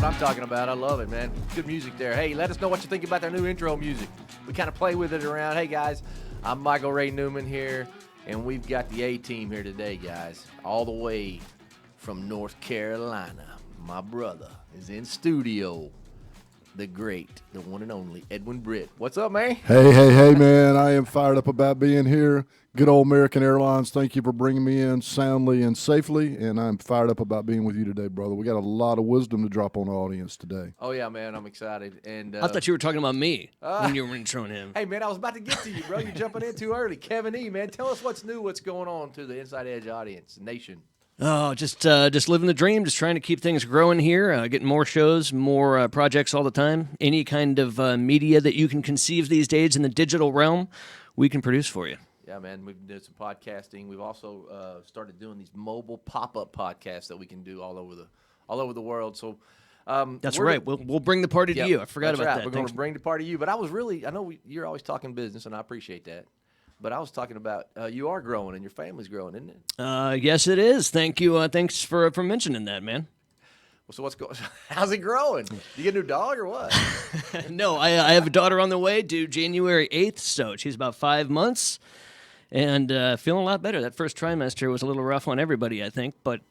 I'm talking about. I love it, man. Good music there. Hey, let us know what you think about their new intro music. We kind of play with it around. Hey, guys, I'm Michael Ray Newman here, and we've got the A-team here today, guys, all the way from North Carolina. My brother is in studio. The great, the one and only Edwin Britt. What's up, man? Hey, man. I am fired up about being here. Good old American Airlines, thank you for bringing me in soundly and safely, and I'm fired up about being with you today, brother. We got a lot of wisdom to drop on the audience today. Oh, yeah, man. I'm excited. And I thought you were talking about me when you were introing him. Hey, man, I was about to get to you, bro. You're jumping in too early. Kevin E., man, tell us what's new, what's going on to the Inside Edge audience, nation. Oh, just living the dream, just trying to keep things growing here, getting more shows, more projects all the time. Any kind of media that you can conceive these days in the digital realm, we can produce for you. Yeah, man, we've done some podcasting. We've also started doing these mobile pop-up podcasts that we can do all over the world. So that's right. We'll bring the party to you. I forgot about that. We're going to bring the party to you. But I know you're always talking business, and I appreciate that. But I was talking about you are growing and your family's growing, isn't it? Yes, it is. Thank you. Thanks for mentioning that, man. Well, so what's going? How's it growing? Do you get a new dog or what? No, I have a daughter on the way, due January 8th, so she's about 5 months, and feeling a lot better. That first trimester was a little rough on everybody, I think, but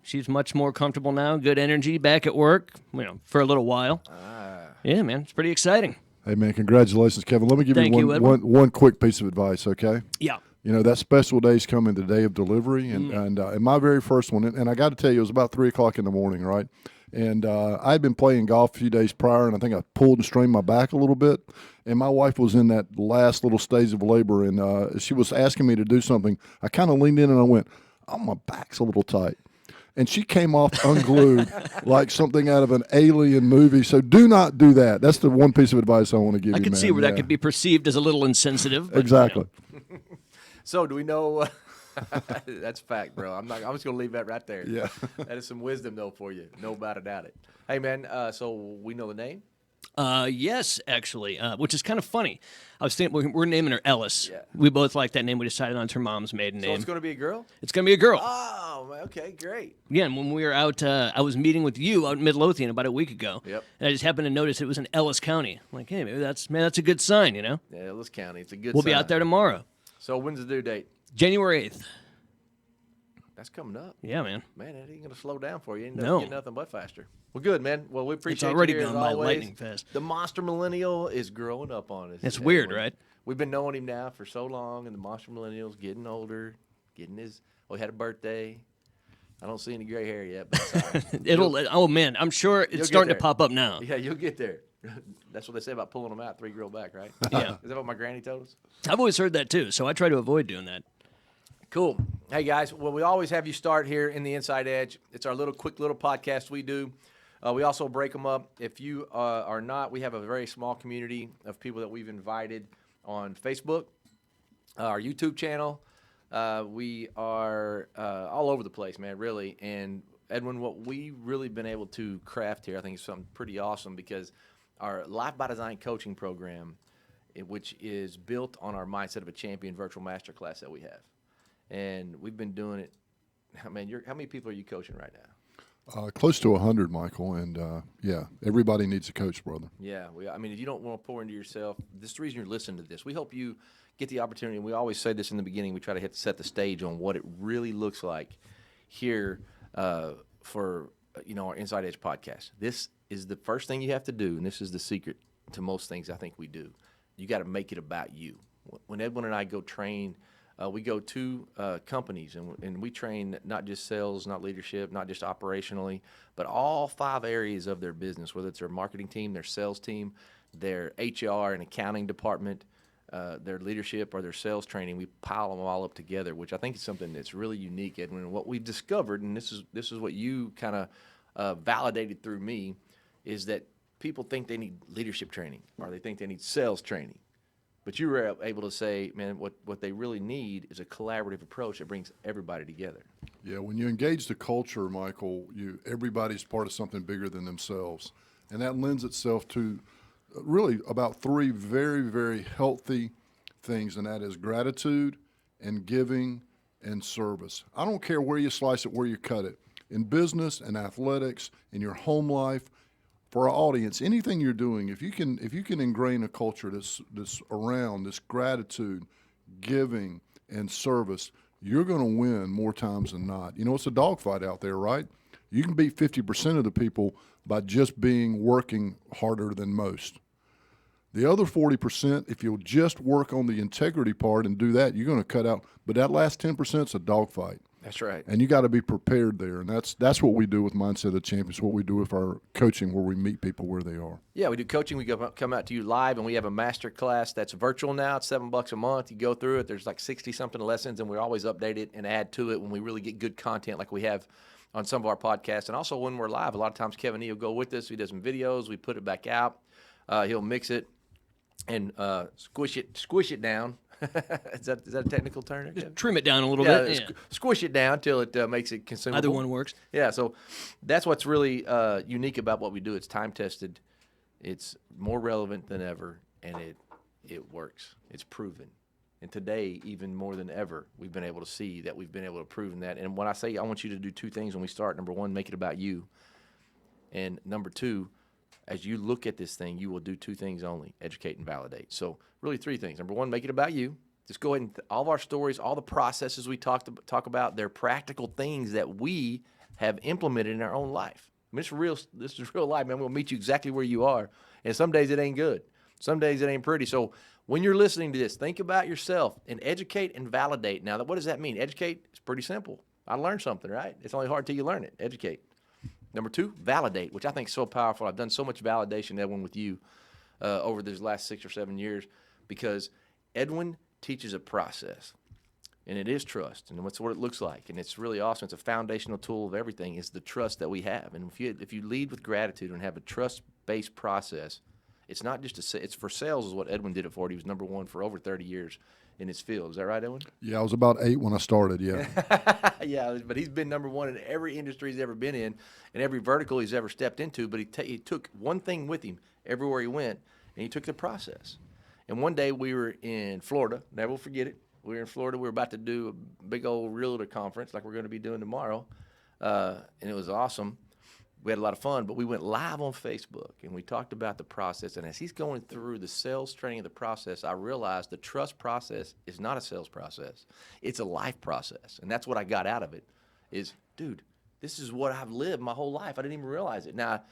she's much more comfortable now. Good energy, back at work, for a little while. Yeah, man, it's pretty exciting. Hey, man, congratulations, Kevin. Let me give you one quick piece of advice, okay? Yeah. That special day's coming, the day of delivery, and my very first one, and I got to tell you, it was about 3 o'clock in the morning, right? And I had been playing golf a few days prior, and I think I pulled and strained my back a little bit, and my wife was in that last little stage of labor, and she was asking me to do something. I kind of leaned in, and I went, oh, my back's a little tight. And she came off unglued like something out of an alien movie. So do not do that. That's the one piece of advice I want to give you, I can see where that could be perceived as a little insensitive. But, exactly. So do we know? That's fact, bro. I'm just gonna leave that right there. Yeah. That is some wisdom, though, for you. No doubt about it. Hey, man. So we know the name. Yes, actually, which is kind of funny. I was thinking we're naming her Ellis. Yeah. We both like that name. We decided on her mom's maiden name. So it's going to be a girl? It's going to be a girl. Oh, okay, great. Yeah, and when we were out, I was meeting with you out in Midlothian about a week ago. Yep. And I just happened to notice it was in Ellis County. I'm like, hey, maybe that's a good sign, Yeah, Ellis County. It's a good sign. We'll be out there tomorrow. So when's the due date? January 8th. That's coming up. Yeah, man. Man, that ain't going to slow down for you. Ain't No. Get nothing but faster. Well, good, man. Well, we appreciate It's already you here, gone as by always. lightning fast. The monster millennial is growing up on us. It's weird, right? We've been knowing him now for so long, and the monster millennial's getting older, he had a birthday. I don't see any gray hair yet, but oh, man, I'm sure it's starting to pop up now. Yeah, you'll get there. That's what they say about pulling them out, 3 grow back, right? Yeah. Is that what my granny told us? I've always heard that, too, so I try to avoid doing that. Cool. Hey, guys, well, we always have you start here in the Inside Edge. It's our quick little podcast we do. We also break them up. If you are not, we have a very small community of people that we've invited on Facebook, our YouTube channel. We are all over the place, man, really. And, Edwin, what we've really been able to craft here, I think is something pretty awesome because our Life by Design coaching program, which is built on our Mindset of a Champion virtual masterclass that we have. And we've been doing it. I mean, how many people are you coaching right now? Close to 100, Michael, and everybody needs a coach, brother. Yeah, if you don't want to pour into yourself, this is the reason you're listening to this. We hope you get the opportunity, and we always say this in the beginning, we try to set the stage on what it really looks like here for our Inside Edge podcast. This is the first thing you have to do, and this is the secret to most things I think we do. You got to make it about you. When Edwin and I go train, we go to companies, and we train not just sales, not leadership, not just operationally, but all 5 areas of their business, whether it's their marketing team, their sales team, their HR and accounting department, their leadership, or their sales training. We pile them all up together, which I think is something that's really unique, Edwin. And what we've discovered, and this is what you kind of validated through me, is that people think they need leadership training or they think they need sales training. But you were able to say, man, what they really need is a collaborative approach that brings everybody together. Yeah, when you engage the culture, Michael, everybody's part of something bigger than themselves. And that lends itself to really about 3 very, very healthy things, and that is gratitude and giving and service. I don't care where you slice it, where you cut it. In business and athletics, in your home life, for our audience, anything you're doing, if you can ingrain a culture that's around this gratitude, giving, and service, you're going to win more times than not. You know, it's a dogfight out there, right? You can beat 50% of the people by just working harder than most. The other 40%, if you'll just work on the integrity part and do that, you're going to cut out. But that last 10% is a dogfight. That's right. And you got to be prepared there. And that's what we do with Mindset of Champions, what we do with our coaching, where we meet people where they are. Yeah, we do coaching. We come out to you live, and we have a master class that's virtual now. It's $7 a month. You go through it. There's like 60-something lessons, and we always update it and add to it when we really get good content like we have on some of our podcasts. And also when we're live, a lot of times Kevin E will go with us. He does some videos. We put it back out. He'll mix it and squish it down. Is that a technical term? Just trim it down a little bit. Yeah. Squish it down till it makes it consumable. Either one works. Yeah, so that's what's really unique about what we do. It's time tested. It's more relevant than ever, and it works. It's proven. And today, even more than ever, we've been able to see that we've been able to prove that. And when I say I want you to do two things when we start, number one, make it about you. And number two, as you look at this thing, you will do two things only: educate and validate. So really three things. Number one, make it about you. Just go ahead and all of our stories, all the processes we talk about, they're practical things that we have implemented in our own life. I mean, this is real life, man. We'll meet you exactly where you are. And some days it ain't good. Some days it ain't pretty. So when you're listening to this, think about yourself and educate and validate. Now, what does that mean? Educate is pretty simple. I learned something, right? It's only hard till you learn it. Educate. Number two, validate, which I think is so powerful. I've done so much validation, Edwin, with you over these last 6 or 7 years, because Edwin teaches a process, and it is trust, and that's what it looks like, and it's really awesome. It's a foundational tool of everything. Is the trust that we have, and if you lead with gratitude and have a trust-based process, it's not just it's for sales is what Edwin did it for. He was number one for over 30 years in his field. Is that right, Edwin? Yeah, I was about 8 when I started, yeah. Yeah, but he's been number one in every industry he's ever been in and every vertical he's ever stepped into, but he took one thing with him everywhere he went, and he took the process. And one day we were in Florida. Never will forget it. We were in Florida. We were about to do a big old realtor conference like we're going to be doing tomorrow, and it was awesome. We had a lot of fun, but we went live on Facebook, and we talked about the process. And as he's going through the sales training of the process, I realized the trust process is not a sales process. It's a life process. And that's what I got out of it is, dude, this is what I've lived my whole life. I didn't even realize it. Now,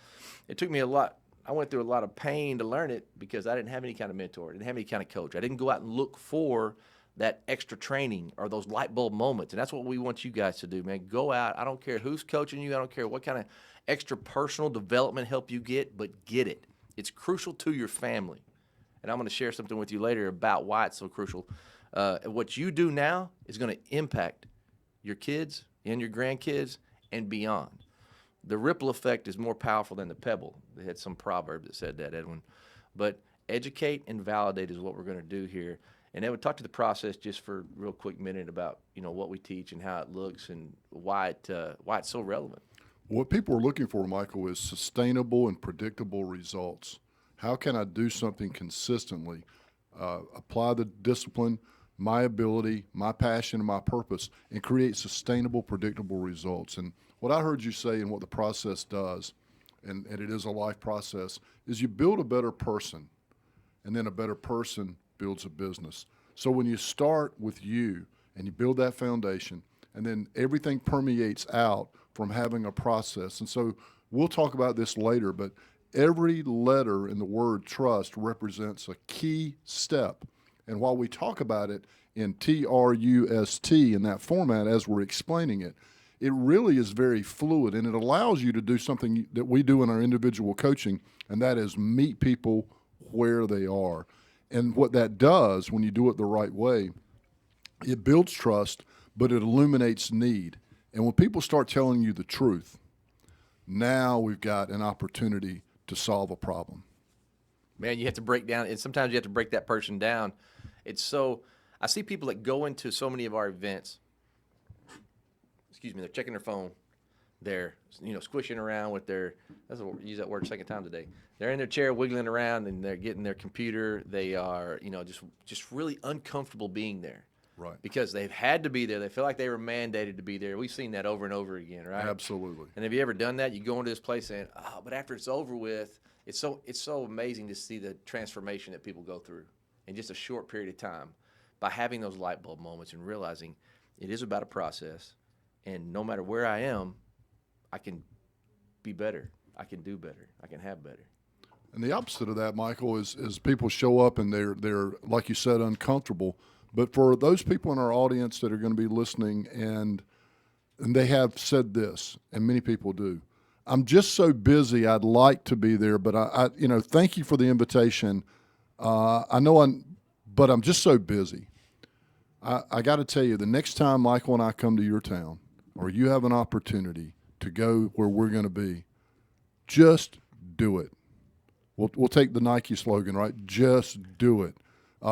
it took me a lot. I went through a lot of pain to learn it because I didn't have any kind of mentor. I didn't have any kind of coach. I didn't go out and look for that extra training or those light bulb moments. And that's what we want you guys to do, man. Go out. I don't care who's coaching you. I don't care what kind of extra personal development help you get, but get it. It's crucial to your family. And I'm going to share something with you later about why it's so crucial. What you do now is going to impact your kids and your grandkids and beyond. The ripple effect is more powerful than the pebble. They had some proverb that said that, Edwin. But educate and validate is what we're going to do here. And Edwin, talk to the process just for a real quick minute about, what we teach and how it looks and why it's so relevant. What people are looking for, Michael, is sustainable and predictable results. How can I do something consistently, apply the discipline, my ability, my passion, and my purpose, and create sustainable, predictable results? And what I heard you say and what the process does, and it is a life process, is you build a better person, and then a better person builds a business. So when you start with you and you build that foundation, and then everything permeates out from having a process. And so we'll talk about this later, but every letter in the word trust represents a key step. And while we talk about it in TRUST in that format as we're explaining it, it really is very fluid, and it allows you to do something that we do in our individual coaching, and that is meet people where they are. And what that does when you do it the right way, it builds trust, but it illuminates need. And when people start telling you the truth, now we've got an opportunity to solve a problem. Man, you have to break down, and sometimes you have to break that person down. I see people that go into so many of our events, they're checking their phone. They're, squishing around with use that word second time today. They're in their chair wiggling around and they're getting their computer. They are, just really uncomfortable being there. Right. Because they've had to be there. They feel like they were mandated to be there. We've seen that over and over again, right? Absolutely. And have you ever done that? You go into this place saying, "Oh," but after it's over with, it's so amazing to see the transformation that people go through in just a short period of time by having those light bulb moments and realizing it is about a process, and no matter where I am, I can be better. I can do better. I can have better. And the opposite of that, Michael, is people show up and they're like you said, uncomfortable. But for those people in our audience that are going to be listening and they have said this, and many people do, I'm just so busy. I'd like to be there, but I thank you for the invitation. But I'm just so busy. I got to tell you, the next time Michael and I come to your town, or you have an opportunity to go where we're going to be, just do it. We'll take the Nike slogan, right? Just do it,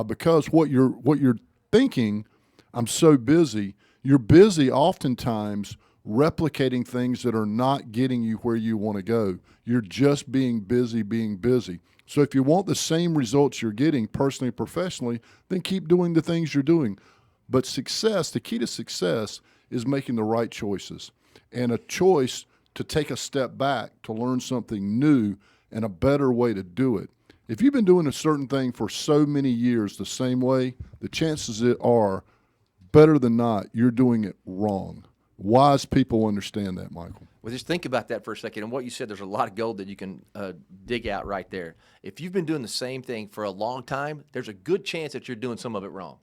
because what you're thinking, I'm so busy. You're busy oftentimes replicating things that are not getting you where you want to go. You're just being busy, being busy. So if you want the same results you're getting personally and professionally, then keep doing the things you're doing. But success, the key to success is making the right choices, and a choice to take a step back to learn something new and a better way to do it. If you've been doing a certain thing for so many years the same way, the chances are, better than not, you're doing it wrong. Wise people understand that, Michael. Well, just think about that for a second. And what you said, there's a lot of gold that you can dig out right there. If you've been doing the same thing for a long time, there's a good chance that you're doing some of it wrong.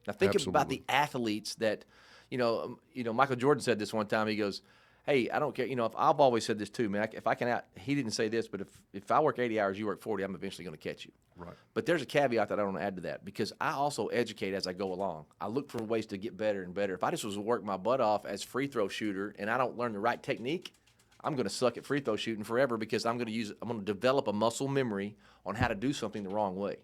Now, think about the athletes that, Michael Jordan said this one time. He goes, "Hey, I don't care. If I've always said this too, man. If I can he didn't say this, but if I work 80 hours, you work 40, I'm eventually going to catch you." Right. But there's a caveat that I want to add to that, because I also educate as I go along. I look for ways to get better and better. If I just was to work my butt off as free throw shooter and I don't learn the right technique, I'm going to suck at free throw shooting forever, because I'm going to develop a muscle memory on how to do something the wrong way.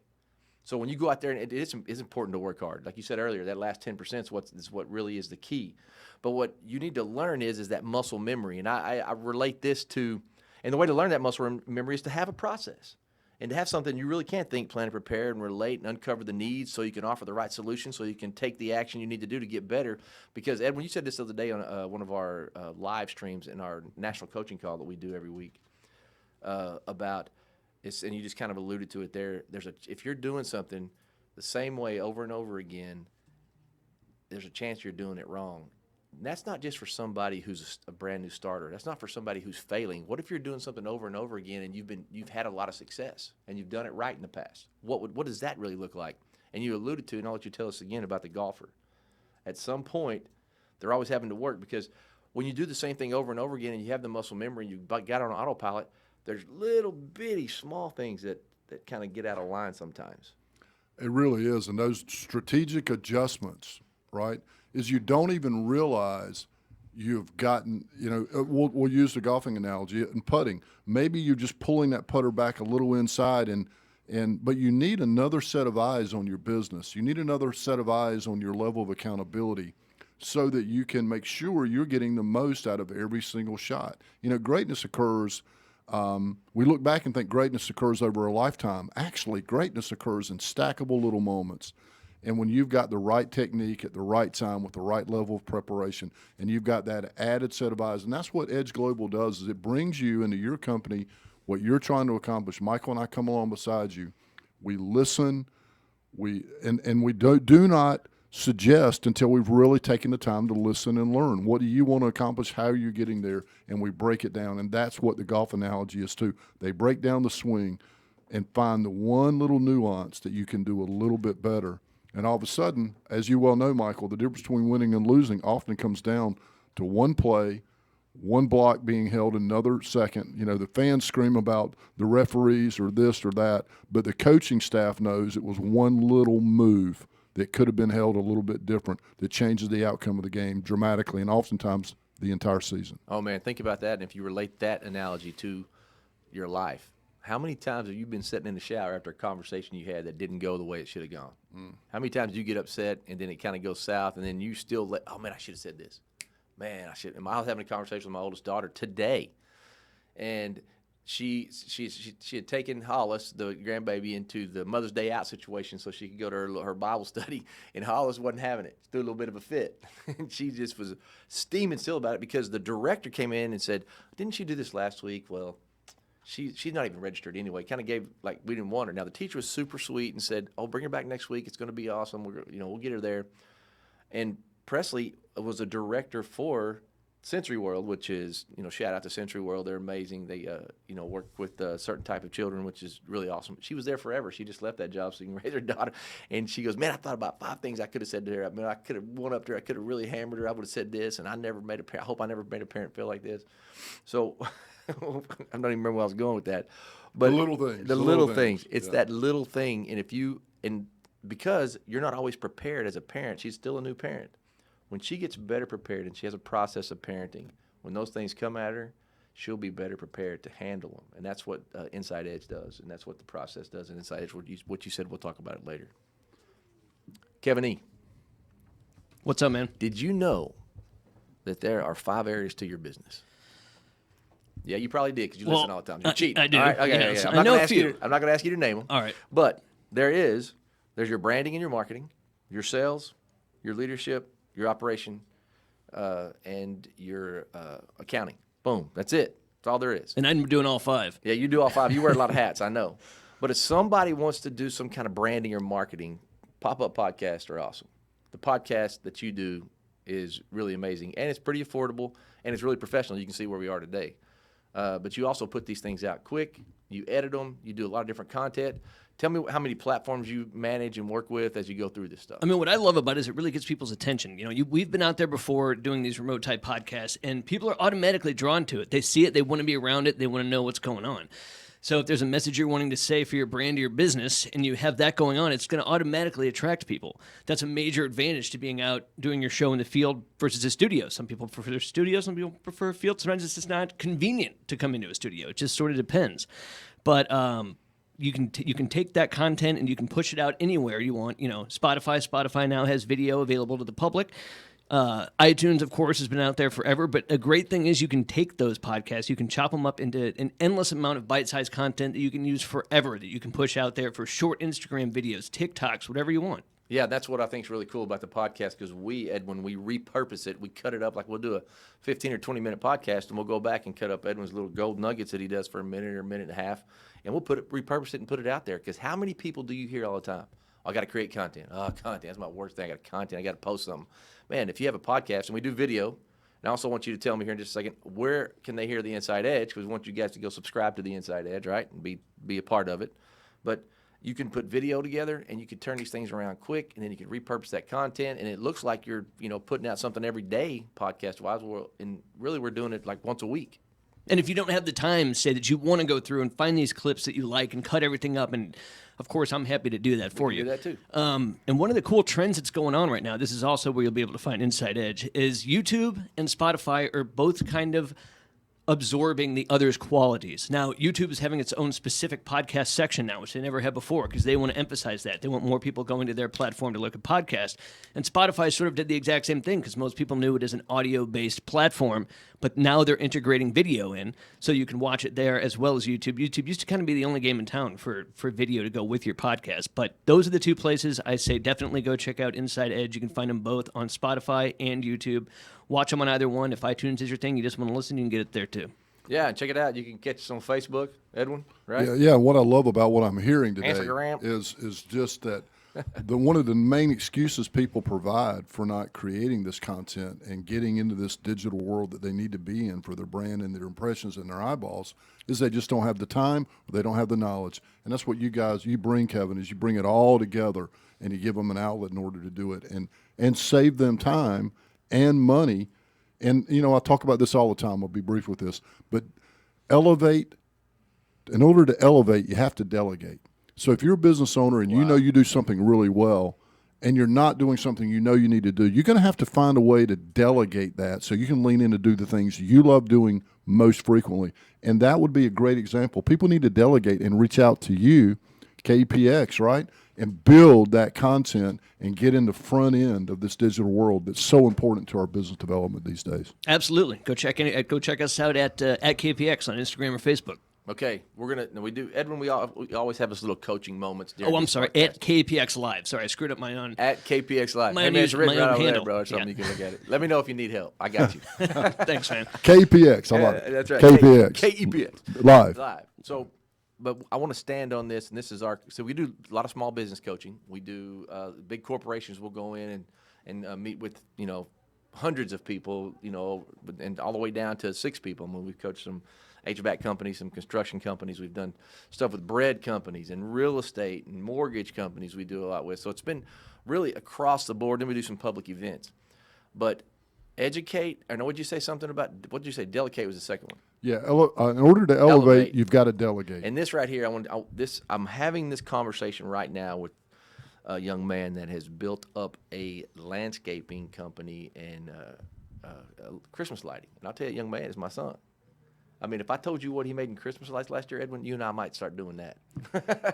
So when you go out there, and it's important to work hard. Like you said earlier, that last 10% is what really is the key. But what you need to learn is that muscle memory. And I relate this to, and the way to learn that muscle memory is to have a process and to have something you really can think, plan, and prepare, and relate and uncover the needs so you can offer the right solution, so you can take the action you need to do to get better. Because, Ed, when you said this the other day on one of our live streams in our national coaching call that we do every week about it's, and you just kind of alluded to it there, if you're doing something the same way over and over again, there's a chance you're doing it wrong. And that's not just for somebody who's a brand new starter. That's not for somebody who's failing. What if you're doing something over and over again and you've had a lot of success and you've done it right in the past? What does that really look like? And you alluded to, and I'll let you tell us again about the golfer. At some point, they're always having to work, because when you do the same thing over and over again and you have the muscle memory and you got it on autopilot, there's little bitty small things that kind of get out of line sometimes. It really is. And those strategic adjustments, right, is you don't even realize you've gotten, we'll use the golfing analogy and putting. Maybe you're just pulling that putter back a little inside, but you need another set of eyes on your business. You need another set of eyes on your level of accountability so that you can make sure you're getting the most out of every single shot. Greatness occurs. We look back and think greatness occurs over a lifetime. Actually, greatness occurs in stackable little moments. And when you've got the right technique at the right time with the right level of preparation, and you've got that added set of eyes, and that's what Edge Global does, is it brings you into your company what you're trying to accomplish. Michael and I come along beside you. We listen. We do not suggest until we've really taken the time to listen and learn. What do you want to accomplish? How are you getting there? And we break it down. And that's what the golf analogy is too. They break down the swing and find the one little nuance that you can do a little bit better. And all of a sudden, as you well know, Michael, the difference between winning and losing often comes down to one play, one block being held another second. The fans scream about the referees or this or that, but the coaching staff knows it was one little move that could have been held a little bit different that changes the outcome of the game dramatically, and oftentimes the entire season. Oh, man, think about that. And if you relate that analogy to your life, how many times have you been sitting in the shower after a conversation you had that didn't go the way it should have gone? How many times do you get upset and then it kind of goes south, and then you still oh, man, I should have said this. Man, I should. And I was having a conversation with my oldest daughter today, and she had taken Hollis, the grandbaby, into the Mother's Day out situation so she could go to her Bible study, and Hollis wasn't having it. She threw a little bit of a fit. And she just was steaming still about it because the director came in and said, "Didn't she do this last week?" Well, she's not even registered anyway. Kind of gave, like, we didn't want her. Now, the teacher was super sweet and said, "Oh, bring her back next week. It's going to be awesome. We'll get her there." And Presley was a director for Century World, which is, shout out to Century World. They're amazing. They, work with a certain type of children, which is really awesome. She was there forever. She just left that job so she can raise her daughter. And she goes, "Man, I thought about 5 things I could have said to her. I mean, I could have went up there. I could have really hammered her. I would have said this, and I hope I never made a parent feel like this." So I don't even remember where I was going with that. But The little things. The little things. It's that little thing. And because you're not always prepared as a parent, she's still a new parent. When she gets better prepared and she has a process of parenting, when those things come at her, she'll be better prepared to handle them. And that's what Inside Edge does, and that's what the process does in Inside Edge. What you said, we'll talk about it later. Kevin E., What's up, man? did you know that there are 5 areas to your business? Yeah, you probably did because you listen all the time. You're cheating. I do. All right? Okay, Yeah, yeah. so I'm I not know going a to ask few. you. I'm not going to ask you to name them. All right. But there's your branding and your marketing, your sales, your leadership, your operation, and your accounting. Boom. That's it. That's all there is. And I'm doing all 5. Yeah, you do all 5. You wear a lot of hats, I know. But if somebody wants to do some kind of branding or marketing, pop-up podcasts are awesome. The podcast that you do is really amazing, and it's pretty affordable, and it's really professional. You can see where we are today. But you also put these things out quick. You edit them. You do a lot of different content. Tell me how many platforms you manage and work with as you go through this stuff. I mean, what I love about it is it really gets people's attention. We've been out there before doing these remote type podcasts, and people are automatically drawn to it. They see it, they want to be around it, they want to know what's going on. So if there's a message you're wanting to say for your brand or your business, and you have that going on, it's going to automatically attract people. That's a major advantage to being out doing your show in the field versus a studio. Some people prefer their studio, some people prefer a field. Sometimes it's just not convenient to come into a studio. It just sort of depends. But you can take that content and you can push it out anywhere you want. Spotify now has video available to the public. iTunes, of course, has been out there forever. But a great thing is you can take those podcasts, you can chop them up into an endless amount of bite-sized content that you can use forever, that you can push out there for short Instagram videos, TikToks, whatever you want. Yeah, that's what I think is really cool about the podcast because Edwin, we repurpose it. We cut it up. Like we'll do a 15 or 20-minute podcast, and we'll go back and cut up Edwin's little gold nuggets that he does for a minute or a minute and a half, and we'll repurpose it and put it out there. Because how many people do you hear all the time? I got to create content. Content. That's my worst thing. I got content. I got to post something. Man, if you have a podcast and we do video, and I also want you to tell me here in just a second, where can they hear the Inside Edge? Because we want you guys to go subscribe to the Inside Edge, right, and be a part of it. But you can put video together, and you can turn these things around quick, and then you can repurpose that content, and it looks like you're, putting out something every day, podcast-wise. And really, we're doing it like once a week. And if you don't have the time, say that you want to go through and find these clips that you like and cut everything up, and of course, I'm happy to do that for you. Do that too. And one of the cool trends that's going on right now, this is also where you'll be able to find Inside Edge, is YouTube and Spotify are both kind of absorbing the other's qualities. Now, YouTube is having its own specific podcast section now, which they never had before, because they want to emphasize that. They want more people going to their platform to look at podcasts. And Spotify sort of did the exact same thing, because most people knew it as an audio-based platform, but now they're integrating video in, so you can watch it there as well as YouTube. YouTube used to kind of be the only game in town for video to go with your podcast. But those are the two places I say definitely go check out Inside Edge. You can find them both on Spotify and YouTube. Watch them on either one. If iTunes is your thing, you just want to listen, you can get it there too. Yeah, check it out. You can catch us on Facebook, Edwin, right? Yeah. What I love about what I'm hearing today Instagram. is just that one of the main excuses people provide for not creating this content and getting into this digital world that they need to be in for their brand and their impressions and their eyeballs is they just don't have the time or they don't have the knowledge. And that's what you bring, Kevin, is you bring it all together and you give them an outlet in order to do it and save them time and money. And, I talk about this all the time. I'll be brief with this. But in order to elevate, you have to delegate. So if you're a business owner and you know you do something really well and you're not doing something you know you need to do, you're going to have to find a way to delegate that so you can lean in to do the things you love doing most frequently. And that would be a great example. People need to delegate and reach out to you, KPX, right? And build that content and get in the front end of this digital world that's so important to our business development these days. Absolutely. Go check us out at KPX on Instagram or Facebook. Okay, we do, Edwin, we always have this little coaching moments. During Oh, I'm these sorry. podcasts. At KPX Live. Sorry, I screwed up my own. At KPX Live. My Hey, own man, it's user- written my right own over there, handle. bro, or something. Yeah. You can look at it. Let me know if you need help. I got you. Thanks, man. KPX, I love it. That's right. KPX. KEPX. Live. Live. So, but I want to stand on this, and this is so we do a lot of small business coaching. We do big corporations will go in and meet with, hundreds of people, and all the way down to 6 people. I mean, we've coached some HVAC companies, some construction companies. We've done stuff with bread companies and real estate and mortgage companies we do a lot with. So it's been really across the board. Then we do some public events. But educate, I know, would you say something about, what did you say? Delegate was the second one. Yeah, in order to elevate, you've got to delegate. And this right here, I'm having this conversation right now with a young man that has built up a landscaping company and Christmas lighting. And I'll tell you, young man, is my son. I mean, if I told you what he made in Christmas lights last year, Edwin, you and I might start doing that.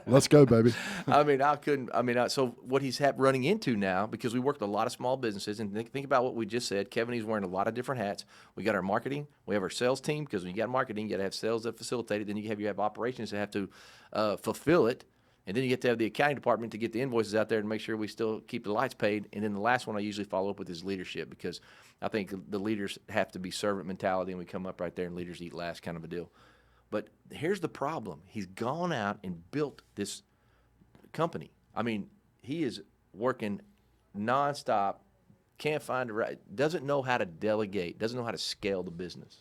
Let's go, baby. So what he's running into now, because we work with a lot of small businesses, and think about what we just said. Kevin, he's wearing a lot of different hats. We got our marketing. We have our sales team, because when you got marketing, you got to have sales that facilitate it. Then you have operations that have to fulfill it. And then you get to have the accounting department to get the invoices out there and make sure we still keep the lights paid. And then the last one I usually follow up with is leadership, because I think the leaders have to be servant mentality, and we come up right there and leaders eat last kind of a deal. But here's the problem. He's gone out and built this company. I mean, he is working nonstop, can't find doesn't know how to delegate, doesn't know how to scale the business.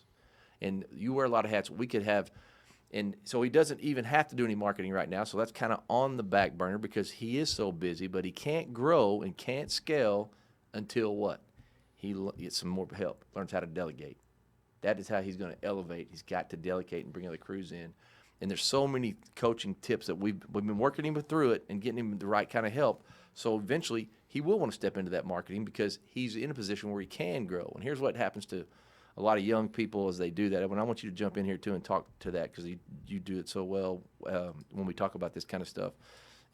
And you wear a lot of hats. We could have... And so he doesn't even have to do any marketing right now. So that's kind of on the back burner because he is so busy, but he can't grow and can't scale until what? He gets some more help, learns how to delegate. That is how he's going to elevate. He's got to delegate and bring other crews in. And there's so many coaching tips that we've been working him through it and getting him the right kind of help. So eventually he will want to step into that marketing because he's in a position where he can grow. And here's what happens to a lot of young people as they do that. And I want you to jump in here too and talk to that, because you do it so well when we talk about this kind of stuff.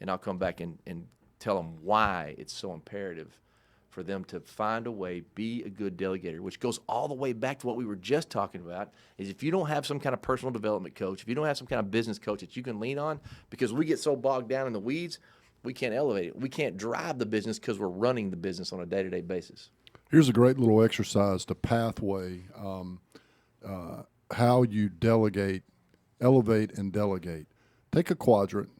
And I'll come back and tell them why it's so imperative for them to find a way, be a good delegator, which goes all the way back to what we were just talking about, is if you don't have some kind of personal development coach, if you don't have some kind of business coach that you can lean on, because we get so bogged down in the weeds, we can't elevate it. We can't drive the business because we're running the business on a day-to-day basis. Here's a great little exercise to pathway how you elevate and delegate. Take a quadrant,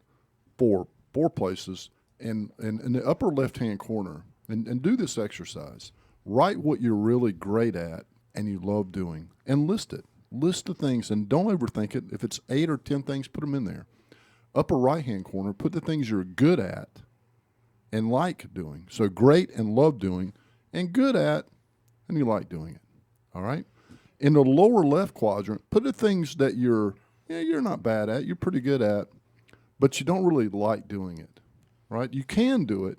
four places, and in the upper left-hand corner, and do this exercise. Write what you're really great at and you love doing, and list it. List the things, and don't overthink it. If it's 8 or 10 things, put them in there. Upper right-hand corner, put the things you're good at and like doing. So great and love doing, and good at, and you like doing it. All right? In the lower left quadrant, put the things that you're not bad at, you're pretty good at, but you don't really like doing it. Right? You can do it,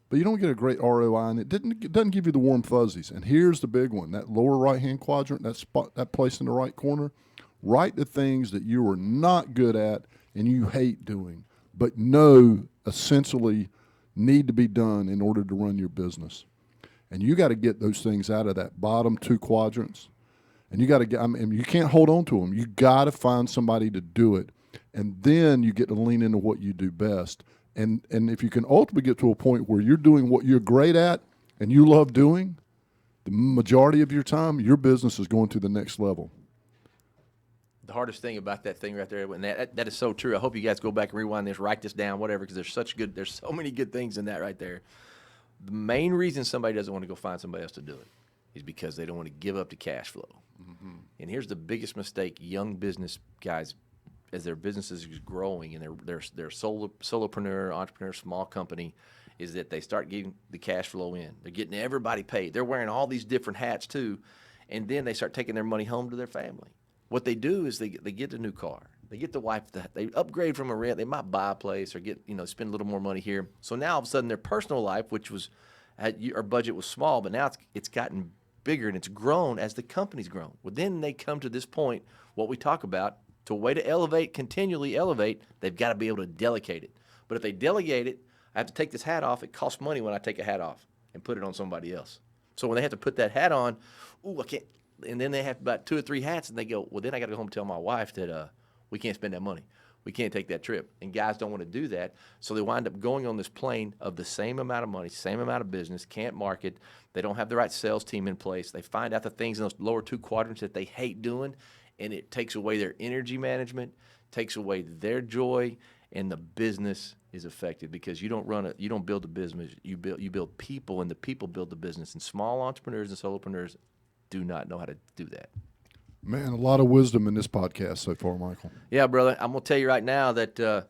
but you don't get a great ROI, and it doesn't give you the warm fuzzies. And here's the big one, that lower right-hand quadrant, that place in the right corner, write the things that you are not good at and you hate doing, but know essentially need to be done in order to run your business. And you got to get those things out of that bottom 2 quadrants. And you got to get, you can't hold on to them. You got to find somebody to do it. And then you get to lean into what you do best. And if you can ultimately get to a point where you're doing what you're great at and you love doing, the majority of your time, your business is going to the next level. The hardest thing about that thing right there, and that is so true. I hope you guys go back and rewind this, write this down, whatever, because there's so many good things in that right there. The main reason somebody doesn't want to go find somebody else to do it is because they don't want to give up the cash flow. Mm-hmm. And here's the biggest mistake young business guys, as their businesses is growing and they're solopreneur, entrepreneur, small company, is that they start getting the cash flow in. They're getting everybody paid. They're wearing all these different hats too, and then they start taking their money home to their family. What they do is they get a new car. They get the wife, they upgrade from a rent. They might buy a place or spend a little more money here. So now all of a sudden their personal life, which was, our budget was small, but now it's gotten bigger and it's grown as the company's grown. Well, then they come to this point, what we talk about, to a way to elevate, continually elevate, they've got to be able to delegate it. But if they delegate it, I have to take this hat off. It costs money when I take a hat off and put it on somebody else. So when they have to put that hat on, I can't. And then they have about 2 or 3 hats, and they go, well, then I got to go home and tell my wife that, We can't spend that money. We can't take that trip. And guys don't want to do that, so they wind up going on this plane of the same amount of money, same amount of business, can't market. They don't have the right sales team in place. They find out the things in those lower 2 quadrants that they hate doing, and it takes away their energy management, takes away their joy, and the business is affected because you don't build a business. You build people, and the people build the business. And small entrepreneurs and solopreneurs do not know how to do that. Man, a lot of wisdom in this podcast so far, Michael. Yeah, brother. I'm going to tell you right now that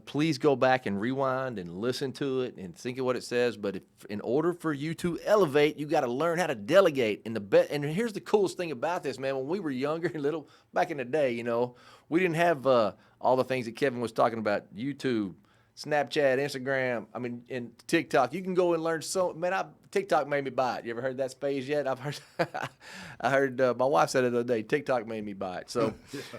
please go back and rewind and listen to it and think of what it says. But in order for you to elevate, you got to learn how to delegate. And here's the coolest thing about this, man. When we were younger, little back in the day, we didn't have all the things that Kevin was talking about, YouTube, Snapchat, Instagram, and TikTok. You can go and learn TikTok made me buy it. You ever heard that phrase yet? I've heard, I heard my wife said it the other day, TikTok made me buy it. So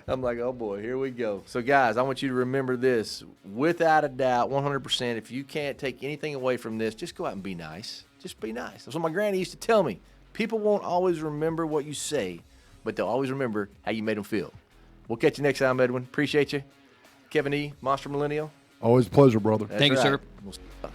I'm like, oh boy, here we go. So guys, I want you to remember this, without a doubt, 100%, if you can't take anything away from this, just go out and be nice. Just be nice. That's what my granny used to tell me. People won't always remember what you say, but they'll always remember how you made them feel. We'll catch you next time, Edwin. Appreciate you. Kevin E., Monster Millennial. Always a pleasure, brother. That's Thank you, right. sir. We'll